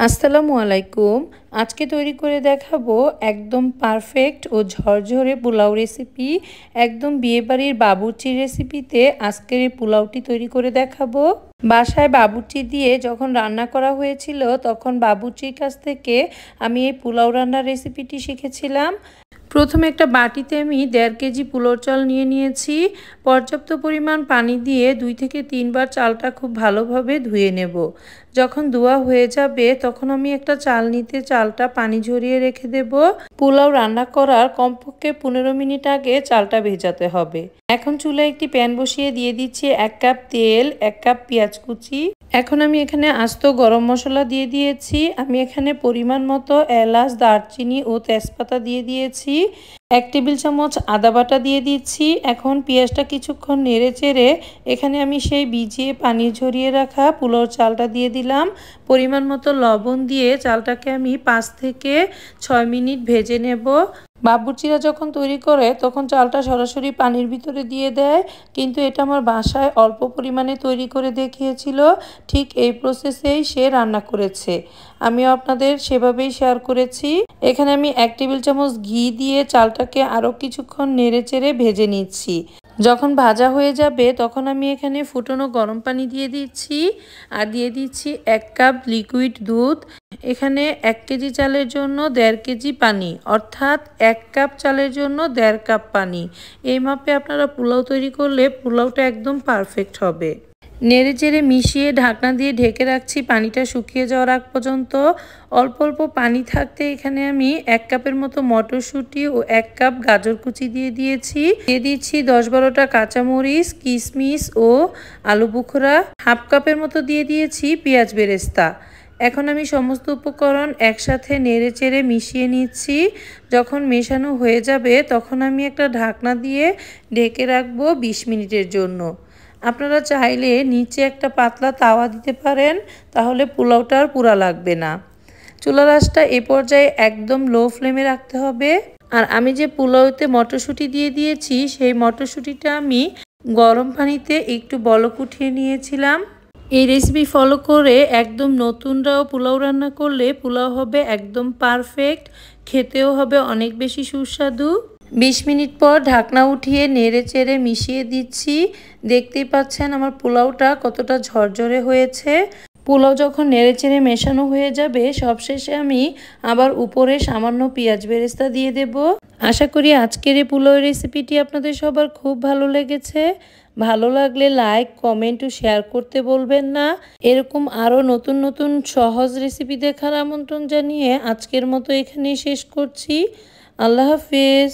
আসসালামু আলাইকুম। আজকে তৈরি করে দেখাবো একদম পারফেক্ট ও ঝরঝরে পোলাও রেসিপি। একদম বিয়েবাড়ির বাবুর্চির রেসিপিতে আজকের এই পোলাওটি তৈরি করে দেখাবো। বাসায় বাবুর্চি দিয়ে যখন রান্না করা হয়েছিল তখন বাবুর্চির কাছ থেকে আমি এই পোলাও রান্নার রেসিপিটি শিখেছিলাম। প্রথমে একটা বাটিতে আমি 1.5 কেজি পোলাও চাল নিয়ে নিয়েছি। পর্যাপ্ত পরিমাণ পানি দিয়ে 2 থেকে 3 বার চালটা খুব ভালোভাবে ধুয়ে নেব। যখন ধোয়া হয়ে যাবে তখন আমি একটা চালনিতে চালটা পানি ঝরিয়ে রেখে দেব। পোলাও রান্না করার কমপক্ষে 15 মিনিট আগে চালটা ভেজাতে হবে। এখন চুলায় একটি প্যান বসিয়ে দিয়ে দিচ্ছি 1 কাপ তেল, 1 কাপ পেঁয়াজ কুচি। এখন আমি এখানে আস্ত গরম মশলা দিয়ে দিয়েছি। আমি এখানে পরিমাণ মতো এলাচ, দারচিনি ও তেজপাতা দিয়ে দিয়েছি। 1 টেবিল চামচ আদা বাটা দিয়ে দিচ্ছি। এখন পেঁয়াজটা কিছুক্ষণ নেড়ে চেড়ে এখানে আমি সেই ভিজিয়ে পানি ঝরিয়ে রাখা পোলাও চালটা দিয়ে দিলাম। পরিমাণ মতো লবণ দিয়ে চালটাকে আমি 5 থেকে 6 মিনিট ভেজে নেব। বাবুর্চিরা যখন তৈরি করে তখন চালটা সরাসরি পানির ভিতরে দিয়ে দেয়, কিন্তু এটা আমার বাসায় অল্প পরিমাণে তৈরি করে দেখিয়েছিল। ঠিক এই প্রসেসেই সে রান্না করেছে, আমিও আপনাদের সেভাবেই শেয়ার করেছি। এখানে আমি 1 টেবিল চামচ ঘি দিয়ে চালটাকে আরও কিছুক্ষণ নেড়ে চেড়ে ভেজে নিচ্ছি। যখন ভাজা হয়ে যাবে তখন আমি এখানে ফুটানো গরম পানি দিয়ে দিচ্ছি আর দিয়ে দিচ্ছি 1 কাপ লিকুইড দুধ। এখানে 1 কেজি চালের জন্য 1.5 কেজি পানি, অর্থাৎ 1 কাপ চালের জন্য 1.5 কাপ পানি। এই মাপে আপনারা পোলাও তৈরি করলে পোলাওটা একদম পারফেক্ট হবে। নেড়ে চেড়ে মিশিয়ে ঢাকনা দিয়ে ঢেকে রাখছি পানিটা শুকিয়ে যাওয়ার আগ পর্যন্ত। অল্প অল্প পানি থাকতে এখানে আমি 1 কাপের মতো মটরশুঁটি ও 1 কাপ গাজর কুচি দিয়ে দিয়েছি। দিয়ে দিচ্ছি 10-12টা কাঁচামরিচ, কিশমিশ ও আলু বুখরা। হাফ কাপের মতো দিয়ে দিয়েছি পেঁয়াজ বেরেস্তা। এখন আমি সমস্ত উপকরণ একসাথে নেড়ে চেড়ে মিশিয়ে নিচ্ছি। যখন মেশানো হয়ে যাবে তখন আমি একটা ঢাকনা দিয়ে ঢেকে রাখবো 20 মিনিটের জন্য। আপনারা চাইলে নিচে একটা পাতলা তাওয়া দিতে পারেন, তাহলে পোলাওটা আর পুড়া লাগবে না। চুলার আঁচটা এ পর্যায়ে একদম লো ফ্লেমে রাখতে হবে। আর আমি যে পোলাওতে মটরশুঁটি দিয়ে দিয়েছি সেই মটরশুঁটিটা আমি গরম পানিতে একটু বলক উঠিয়ে নিয়েছিলাম। এই রেসিপি ফলো করে একদম নতুনরাও পোলাও রান্না করলে পোলাও হবে একদম পারফেক্ট, খেতেও হবে অনেক বেশি সুস্বাদু। 20 মিনিট পর ঢাকনা উঠিয়ে নেড়ে চেড়ে মিশিয়ে দিচ্ছি। দেখতেই পাচ্ছেন আমার পোলাওটা কতটা ঝরঝরে হয়েছে। পোলাও যখন নেড়ে চেড়ে মেশানো হয়ে যাবে সবশেষে আমি আবার উপরে সামান্য পেঁয়াজ বেরেস্তা দিয়ে দেব। আশা করি আজকের এই পোলাও রেসিপিটি আপনাদের সবার খুব ভালো লেগেছে। ভালো লাগলে লাইক, কমেন্ট ও শেয়ার করতে বলবেন না। এরকম আরও নতুন নতুন সহজ রেসিপি দেখার আমন্ত্রণ জানিয়ে আজকের মতো এখানেই শেষ করছি। আল্লাহ হাফেজ।